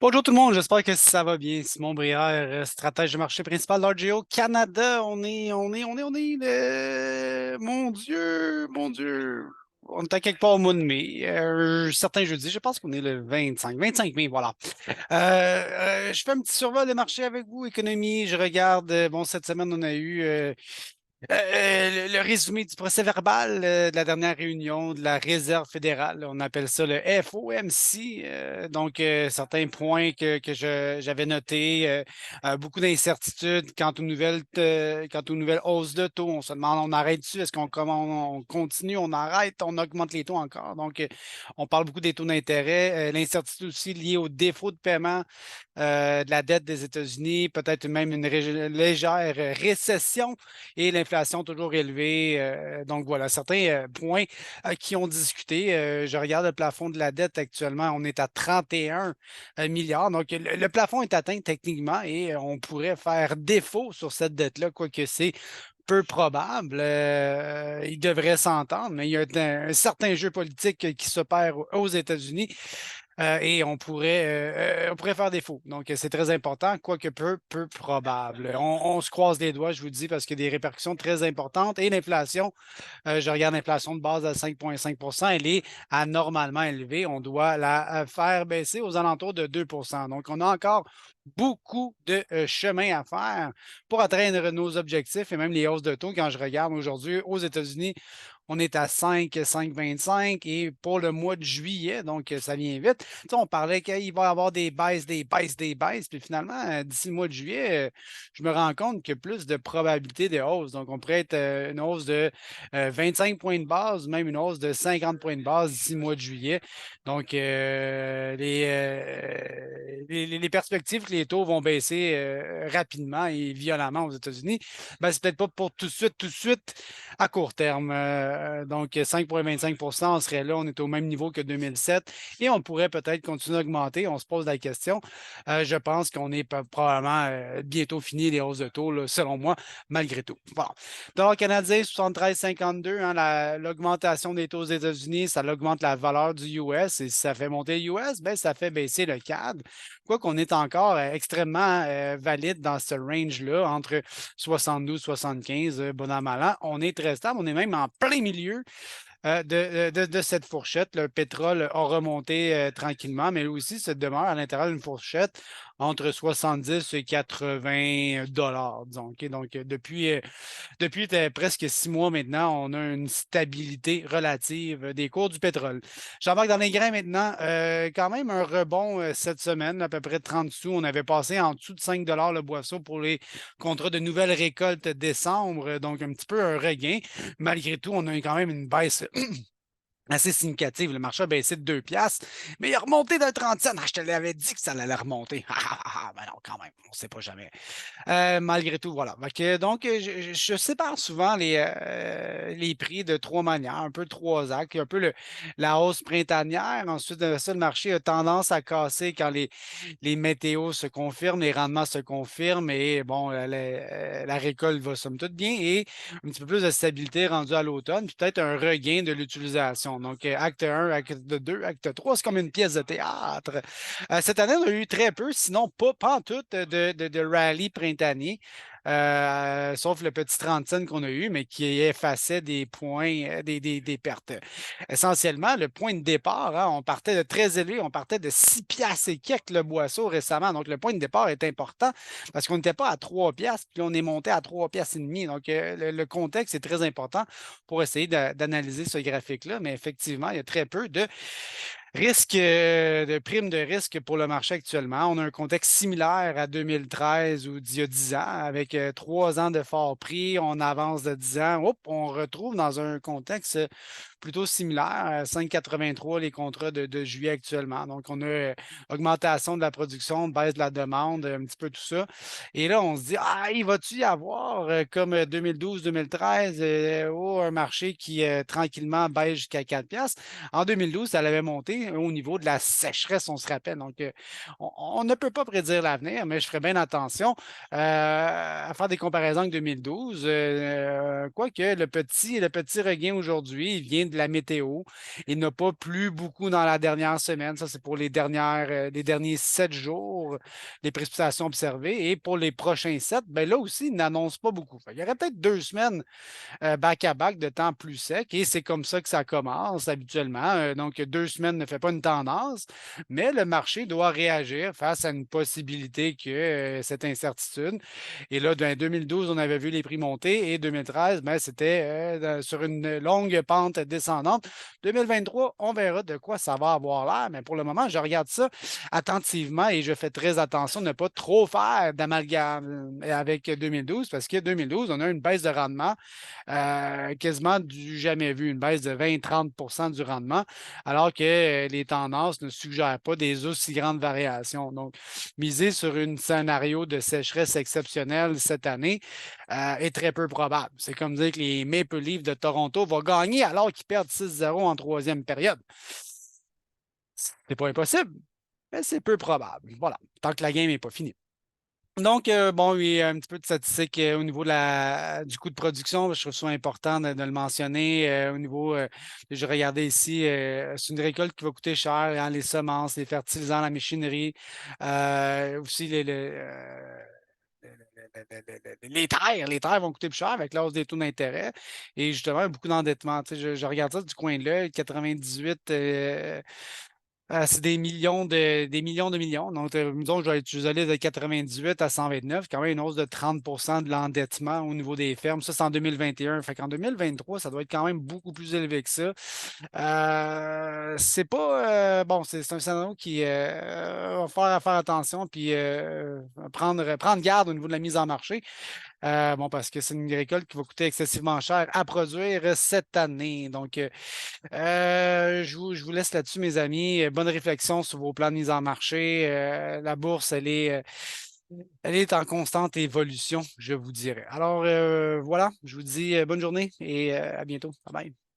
Bonjour tout le monde, j'espère que ça va bien. Simon Brière, stratège de marché principal d'RGO Canada. Mon Dieu. On est à quelque part au mois de mai, certains jeudis, je pense qu'on est le 25 mai, voilà. Je fais un petit survol des marchés avec vous, économie, je regarde, bon, cette semaine, on a eu le résumé du procès-verbal de la dernière réunion de la Réserve fédérale, on appelle ça le FOMC. Certains points que j'avais notés, beaucoup d'incertitudes quant aux nouvelles hausses de taux. On se demande, on arrête-tu? Est-ce on continue, on arrête, on augmente les taux encore? On parle beaucoup des taux d'intérêt, l'incertitude aussi liée au défaut de paiement de la dette des États-Unis, peut-être même une légère récession et l'inflation toujours élevée. Donc voilà, certains points qui ont discuté. Je regarde le plafond de la dette actuellement, on est à 31 milliards. Donc le plafond est atteint techniquement et on pourrait faire défaut sur cette dette-là, quoique c'est peu probable. Ils devraient s'entendre, mais il y a un certain jeu politique qui s'opère aux États-Unis. Et on pourrait faire défaut. Donc, c'est très important, quoique peu probable. On se croise les doigts, je vous dis, parce qu'il y a des répercussions très importantes. Et l'inflation, je regarde l'inflation de base à 5,5 elle est anormalement élevée. On doit la faire baisser aux alentours de 2. Donc, on a encore beaucoup de chemin à faire pour atteindre nos objectifs et même les hausses de taux. Quand je regarde aujourd'hui aux États-Unis, on est à 5,25 et pour le mois de juillet, donc ça vient vite. Tu sais, on parlait qu'il va y avoir des baisses, des baisses, des baisses, puis finalement, d'ici le mois de juillet, je me rends compte qu'il y a plus de probabilité de hausse. Donc, on pourrait être une hausse de 25 points de base, même une hausse de 50 points de base d'ici le mois de juillet. Donc, les perspectives que les taux vont baisser rapidement et violemment aux États-Unis, ben, c'est peut-être pas pour tout de suite, à court terme. Donc, 5,25 on serait là, on est au même niveau que 2007 et on pourrait peut-être continuer à augmenter. On se pose la question. Je pense qu'on est probablement bientôt fini les hausses de taux, là, selon moi, malgré tout. Bon. Dollar canadien, 73,52, hein, l'augmentation des taux aux États-Unis, ça augmente la valeur du US et si ça fait monter le US, ben, ça fait baisser le CAD. Quoi qu'on est encore extrêmement valide dans ce range-là, entre 72 et 75, bon an, mal an. On est très stable, on est même en plein milieu de cette fourchette. Le pétrole a remonté tranquillement, mais aussi se demeure à l'intérieur d'une fourchette entre 70 et 80 dollars, disons. OK? Donc, depuis presque 6 mois maintenant, on a une stabilité relative des cours du pétrole. J'embarque dans les grains maintenant. Quand même un rebond cette semaine, à peu près 30 sous. On avait passé en dessous de 5 le boisseau pour les contrats de nouvelle récolte décembre. Donc, un petit peu un regain. Malgré tout, on a eu quand même une baisse assez significative. Le marché a baissé de 2 piastres, mais il a remonté d'un 30 cents. Ah, je te l'avais dit que ça allait remonter. Ben non, quand même, on ne sait pas jamais. Malgré tout, voilà. Donc, je sépare souvent les prix de trois manières, un peu de trois actes. Il y a un peu la hausse printanière. Ensuite de ça, le marché a tendance à casser quand les météos se confirment, les rendements se confirment et bon, la récolte va somme toute bien et un petit peu plus de stabilité rendue à l'automne, puis peut-être un regain de l'utilisation. Donc, acte 1, acte 2, acte 3, c'est comme une pièce de théâtre. Cette année, on a eu très peu, sinon pas en tout, de rallye printanier. Sauf le petit 30 cents qu'on a eu, mais qui effaçait des points, des pertes. Essentiellement, le point de départ, hein, on partait de très élevé, on partait de 6 piastres et quelques le boisseau récemment. Donc, le point de départ est important parce qu'on n'était pas à 3 piastres, puis on est monté à 3 piastres et demi. Donc, le contexte est très important pour essayer d'analyser ce graphique-là. Mais effectivement, il y a très peu de risque de prime de risque pour le marché actuellement. On a un contexte similaire à 2013 ou d'il y a 10 ans, avec 3 ans de fort prix, on avance de 10 ans, hop, on retrouve dans un contexte plutôt similaire, 5,83 les contrats de juillet actuellement. Donc, on a augmentation de la production, baisse de la demande, un petit peu tout ça. Et là, on se dit, ah, il va-tu y avoir, comme 2012-2013, un marché qui tranquillement baisse jusqu'à 4 piastres? En 2012, ça avait monté au niveau de la sécheresse, on se rappelle. Donc, on ne peut pas prédire l'avenir, mais je ferai bien attention à faire des comparaisons avec 2012. Quoique le petit regain aujourd'hui, il vient de la météo. Il n'a pas plu beaucoup dans la dernière semaine. Ça, c'est pour les derniers 7 jours, les précipitations observées. Et pour les prochains 7, ben là aussi, il n'annonce pas beaucoup. Il y aurait peut-être 2 semaines back-à-back de temps plus sec et c'est comme ça que ça commence habituellement. Donc, 2 semaines ne fait pas une tendance, mais le marché doit réagir face à une possibilité que cette incertitude. Et là, en 2012, on avait vu les prix monter et 2013, ben, c'était sur une longue pente descendante. 2023, on verra de quoi ça va avoir l'air, mais pour le moment, je regarde ça attentivement et je fais très attention de ne pas trop faire d'amalgame avec 2012 parce que 2012, on a une baisse de rendement quasiment du jamais vu, une baisse de 20-30 du rendement, alors que les tendances ne suggèrent pas des aussi grandes variations. Donc, miser sur un scénario de sécheresse exceptionnelle cette année est très peu probable. C'est comme dire que les Maple Leafs de Toronto vont gagner alors qu'ils perdent 6-0 en troisième période. C'est pas impossible, mais c'est peu probable. Voilà, tant que la game n'est pas finie. Donc, bon, oui, un petit peu de statistiques au niveau du coût de production. Je trouve ça important de le mentionner. Au niveau, je regardais ici, c'est une récolte qui va coûter cher, hein, les semences, les fertilisants, la machinerie, aussi les terres vont coûter plus cher avec la hausse des taux d'intérêt et justement beaucoup d'endettement. Tu sais, je regarde ça du coin de l'œil, 98. C'est des millions de millions. Donc, disons, je vais aller de 98 à 129, quand même une hausse de 30 de l'endettement au niveau des fermes. Ça, c'est en 2021. Fait qu'en 2023, ça doit être quand même beaucoup plus élevé que ça. C'est pas bon, c'est un scénario qui va faire attention puis prendre garde au niveau de la mise en marché. Bon, parce que c'est une récolte qui va coûter excessivement cher à produire cette année. Donc, je vous laisse là-dessus, mes amis. Bonne réflexion sur vos plans de mise en marché. La bourse, elle est en constante évolution, je vous dirais. Alors, voilà, je vous dis bonne journée et à bientôt. Bye bye.